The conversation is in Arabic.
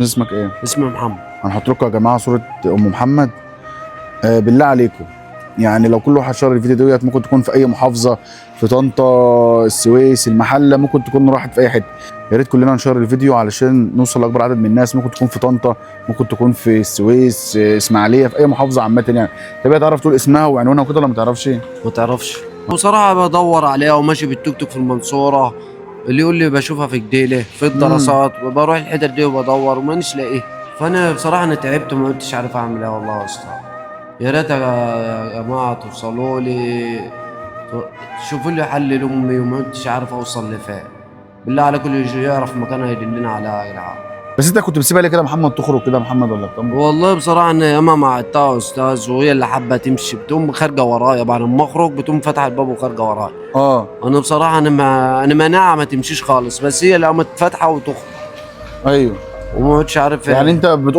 اسمك ايه؟ اسمي محمد. هنحط لكم يا جماعه صوره ام محمد. بالله عليكم، يعني لو كل واحد شار الفيديو ديت ممكن تكون في اي محافظه، في طنطا، السويس، المحله، ممكن تكون راحت في اي حته. يا ريت كلنا نشار الفيديو علشان نوصل لاكبر عدد من الناس. ممكن تكون في طنطا، ممكن تكون في السويس، اسماعيليه، في اي محافظه عامه يعني. طب تعرف تقول اسمها وعنوانها وكده ولا ما تعرفش؟ ما تعرفش بصراحة، بدور عليها وماشي بالتوك توك في المنصورة، اللي يقول لي بشوفها في جديلة في الدراسات، بروح الحتت دي وبدور ومانيش لاقيه. فانا بصراحة انا تعبت وما كنتش عارف اعمل ايه والله يا اسطى. يا ريت يا جماعة توصلوا لي، تشوفوا لي حل لامي، وما كنتش عارف اوصل لفين. بالله عليكم اللي يجي يعرف مكانها يدلنا عليها يا جدعان. بس انت كنت بتسيبها ليه كده محمد تخرج كده محمد ولا بتعمل؟ والله بصراحة أنا ياما معدتها يا أستاذ، وهي اللي حابة تمشي بتقوم خارجة ورايا بعد ما أخرج، بتقوم فاتحة الباب وخارجة ورايا. أنا بصراحة أنا مانعها ما تمشيش خالص، بس هي اللي قامت فاتحة وتخرج ايوه، وما كنتش عارف يعني انت بتقوم